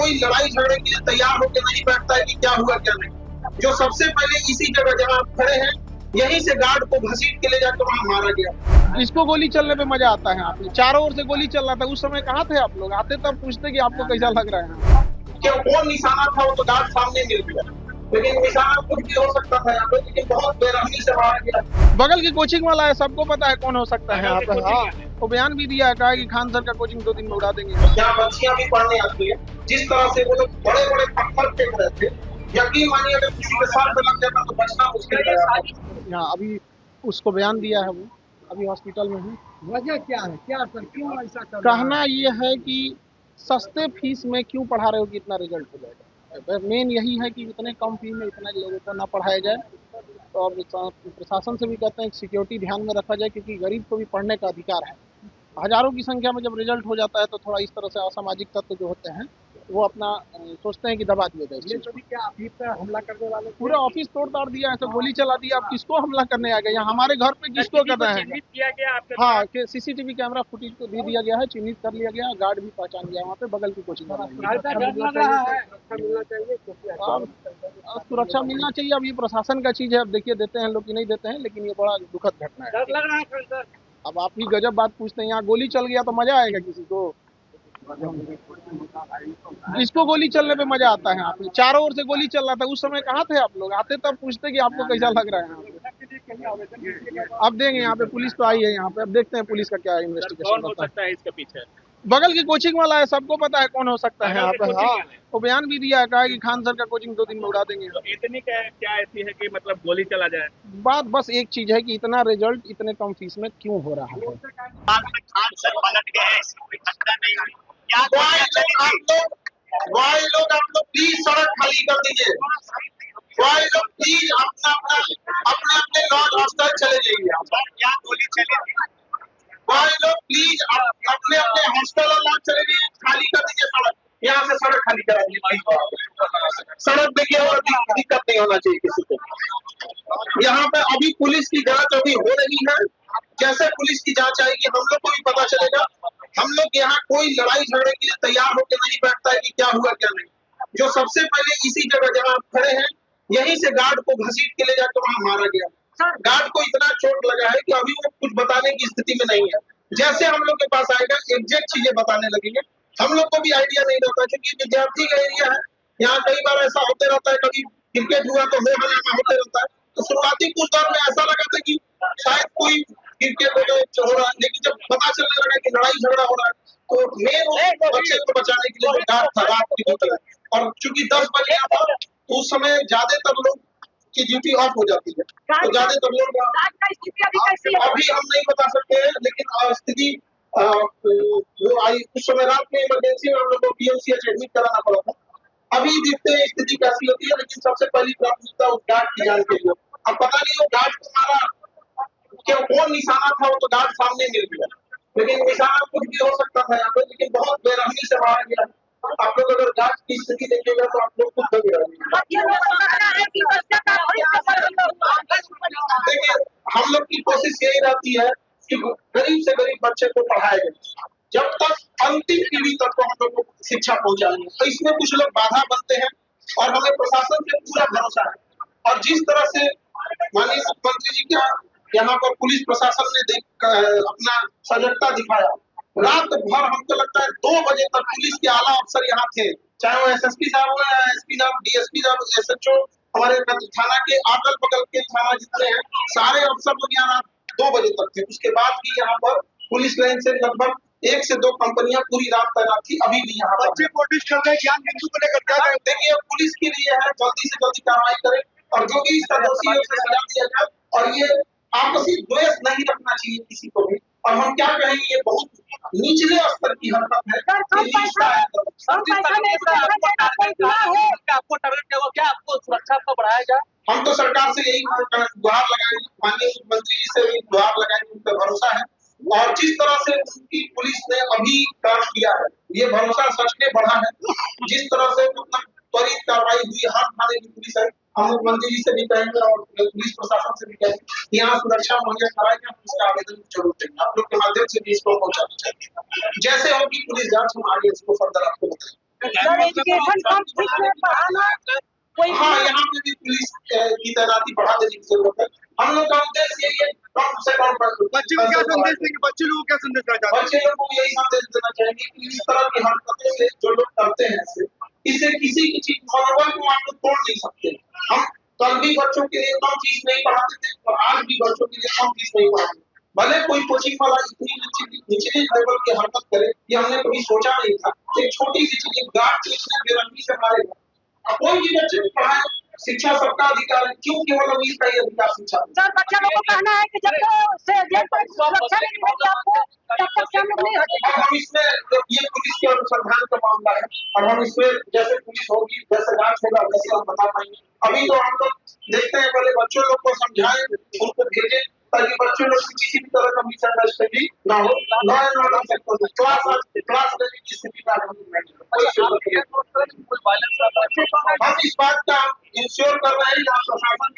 कोई लड़ाई झगड़े के लिए तैयार होकर नहीं बैठता है कि क्या हुआ क्या नहीं। जो सबसे पहले इसी जगह जहाँ आप खड़े हैं, यहीं से गार्ड को घसीट के ले जाकर वहाँ मारा गया। इसको गोली चलने पे मजा आता है। आपने चारों ओर से गोली चल रहा था, उस समय कहाँ थे आप लोग? आते तब पूछते कि आपको कैसा लग रहा है। क्या कौन निशाना था वो तो गार्ड सामने मिल गया, लेकिन निशाना कुछ भी हो सकता था यहाँ पे, लेकिन बहुत बेरहमी से मारा गया। बगल की कोचिंग वाला है, सबको पता है कौन हो सकता है यहाँ पे। हाँ, वो बयान भी दिया है, कहा कि खान सर का कोचिंग 2 दिन में उड़ा देंगे। यहाँ बच्चियां भी पढ़ने आती है, जिस तरह से वो लोग बड़े बड़े पत्थर फेंक रहे थे, यकीन मानिए अगर किसी के सर पे लग जाता तो बचना मुश्किल है। यहाँ अभी उसको बयान दिया है, वो अभी हॉस्पिटल में है। वजह क्या है, क्या सर, क्यों ऐसा कर रहा है? कहना ये है कि सस्ते फीस में क्यों पढ़ा रहे हो कि इतना रिजल्ट हो जाएगा। मेन यही है कि इतने कम फी में इतना लोगों को ना पढ़ाया जाए, और प्रशासन से भी कहते हैं कि सिक्योरिटी ध्यान में रखा जाए, क्योंकि गरीब को भी पढ़ने का अधिकार है। हजारों की संख्या में जब रिजल्ट हो जाता है तो थोड़ा इस तरह से असामाजिक तत्व जो होते हैं वो अपना सोचते हैं कि दबा दिया जाए। ये सभी क्या अभी तक हमला करने वाले पूरा ऑफिस तोड़ ताड़ दिया है, तो गोली चला दिया। आप किसको हमला करने आ गए? यहाँ हमारे घर पे किसको कर रहे हैं? किया गया हाँ, कि सीसीटीवी कैमरा फुटेज को दे दिया गया है, चिन्हित कर लिया गया, गार्ड भी पहचान गया वहाँ पे, बगल की कोचिंग वाला सुरक्षा मिलना चाहिए। अब ये प्रशासन का चीज है, अब देखिए देते हैं लोग कि नहीं देते हैं, लेकिन ये बड़ा दुखद घटना है। डर लग रहा है सर। अब आप ही गजब बात पूछते हैं, यहाँ गोली चल गया तो मजा आएगा किसी को? इसको गोली चलने पे मजा आता है। आपने चारों ओर से गोली चल रहा था, उस समय कहाँ थे आप लोग? आते तब पूछते कि आपको कैसा लग रहा है। अब देंगे, यहाँ पे पुलिस तो आई है यहाँ पे, अब देखते हैं पुलिस का क्या इन्वेस्टिगेशन कौन हो सकता है इसके पीछे? बगल की कोचिंग वाला है, सबको पता है कौन हो सकता है यहाँ पे। हाँ, वो बयान भी दिया है, कहा कि खान सर का कोचिंग 2 दिन में उड़ा देंगे। इतनी क्या ऐसी है कि मतलब गोली चला जाए? बात बस एक चीज है कि इतना रिजल्ट इतने कम फीस में क्यों हो रहा है। खान सर पलट गए, आप लोग प्लीज सड़क खाली कर दीजिए। लोग प्लीज अपने अपने लॉज हॉस्टल चले जाइए। क्या गोली चली? लोग प्लीज अपने अपने हॉस्टल और लॉज चले जाइए, खाली कर दीजिए सड़क। यहाँ से सड़क खाली करा दीजिए। सड़क देखिए, और दिक्कत नहीं होना चाहिए किसी को। यहाँ पे अभी पुलिस की जांच अभी हो रही है। जैसे पुलिस की जांच आएगी हम लोग को भी पता चलेगा। हम लोग यहाँ कोई लड़ाई झगड़े के लिए तैयार होकर नहीं बैठता है कि क्या हुआ क्या नहीं। जो सबसे पहले इसी जगह जहाँ आप खड़े हैं, यहीं से गार्ड को घसीट के ले जाकर वहाँ मारा गया। गार्ड को इतना चोट लगा है कि अभी वो कुछ बताने की स्थिति में नहीं है। जैसे हम लोग के पास आएगा एग्जैक्ट चीजें बताने लगेंगे। हम लोग को भी आइडिया नहीं रहता, क्योंकि विद्यार्थी का एरिया है। यहाँ कई बार ऐसा होते रहता है, कभी क्रिकेट हुआ तो हो हल्ला होते रहता है। तो शुरुआती कुछ दौर में ऐसा लगा था कि शायद कोई क्रिकेट हो रहा है, लेकिन जब पता चलने लगा कि लड़ाई झगड़ा हो रहा है, तो मेन बच्चे को बचाने के लिए गार्ड था, रात की ड्यूटी। और चूंकि 10 बजे था तो उस समय ज्यादातर लोग की ड्यूटी ऑफ हो जाती है, तो ज्यादातर लोग अभी हम नहीं बता सकते हैं, लेकिन स्थिति वो आई उस समय रात में इमरजेंसी में हम लोग को पीएमसीएच एडमिट कराना पड़ा था। अभी देखते हैं स्थिति कैसी होती है, लेकिन सबसे पहली प्राथमिकता उस गार्ड की जान के लिए। अब पता नहीं वो गार्ड को मारा क्या, कौन निशाना था वो तो गार्ड सामने मिल गया, लेकिन निशाना कुछ भी हो सकता था यहाँ पे, लेकिन बहुत बेरहमी से मारा गया। आप लोग अगर गार्ड की स्थिति देखिएगा तो आप लोग खुद दबे रहेंगे। देखिए, हम लोग की कोशिश यही रहती है कि गरीब से गरीब बच्चे को पढ़ाया जाए, जब तक अंतिम पीढ़ी तक को हम लोग को शिक्षा पहुंचाएंगे। तो इसमें कुछ लोग बाधा बनते हैं, और हमें प्रशासन से पूरा भरोसा है। और जिस तरह से माननीय मुख्यमंत्री जी का यहाँ पर पुलिस प्रशासन ने अपना सजगता दिखाया, रात भर हमको लगता है 2 बजे तक पुलिस के आला अफसर यहाँ थे, चाहे वो एसएसपी साहब हो या एसपी साहब, डीएसपी साहब, एसएचओ, हमारे थाना के अगल बगल के थाना जितने हैं सारे अफसर लोग यहाँ रात 2 बजे तक थे। उसके बाद भी यहाँ पर पुलिस लाइन से लगभग 1 से 2 कंपनियां पूरी रात तैनात थी। अभी भी यहाँ पर कोशिश कर रहे हैं। देखिए, पुलिस के लिए है जल्दी से जल्दी कार्रवाई करें, और जो भी इसका दोषी है उसे सजा दिया जाए। और ये आपसी द्वेष नहीं रखना चाहिए किसी को भी। और हम क्या कहेंगे, ये बहुत निचले स्तर की हरकत है। आपको टारगेट क्या, आपको सुरक्षा को बढ़ाया जाए? हम तो सरकार से यही गुहार लगाएंगे, माननीय मुख्यमंत्री जी से भी गुहार लगाएंगे, उन पर भरोसा है। और जिस तरह से उनकी पुलिस ने अभी काम किया है, ये भरोसा सच में बढ़ा है। जिस तरह से मतलब त्वरित कार्रवाई हुई, हर थाने की पुलिस है। हम मुख्यमंत्री जी से भी कहेंगे और पुलिस प्रशासन से भी कहेंगे, यहाँ सुरक्षा मुहैया कराया जाए। उसका आवेदन जरूर देंगे, आप लोग के माध्यम से भी इसको पहुंचाना चाहिए। जैसे होगी पुलिस जांच, हम आगे इसको फर्दर आपको बताएंगे। सर एजुकेशन कम फीस में पढ़ाना कोई हाँ, यहाँ पे भी पुलिस की तैनाती बढ़ा देने की जरूरत है। हम लोग का उद्देश्य यही है, कम से कम बच्चे को क्या संदेश देंगे, बच्चे लोगों को क्या संदेश देना चाहते हैं? बच्चे लोग को यही संदेश देना चाहेंगे कि इस तरह की हरकतों से जो लोग करते हैं इससे किसी की चीज मनोबल को आप लोग तोड़ नहीं सकते। हम कल भी बच्चों के लिए कम फीस नहीं पढ़ाते थे और आज भी बच्चों के लिए कम फीस नहीं पढ़ाते। भले कोई कोचिंग वाला इतनी निचले लेवल की हरकत करे, ये हमने कभी सोचा नहीं था। एक छोटी सी चीज, गार्ड चीज बेरहमी से मारेगा, कोई भी बच्चे को पढ़ाए, शिक्षा सबका अधिकार है, क्यों केवल अमीर का ही अधिकार शिक्षा? सर बच्चा लोगों को कहना है कि जब तक सुरक्षा नहीं मिलेगी आपको तब तक से हम लोग नहीं हटेंगे। अब हम इसमें ये पुलिस के अनुसंधान का मामला है और हम इसमें जैसे पुलिस होगी, जैसे जांच होगा, वैसे हम बता पाएंगे। अभी तो हम लोग देखते हैं, पहले बच्चों लोग को समझाएं, उनको भेजें ताकि बच्चों लोग किसी भी तरह का मिसअंडरस्टैंडिंग ना हो, क्लास लेने की स्थिति में हम इस बात का इंश्योर कर रहे हैं, जहाँ प्रशासन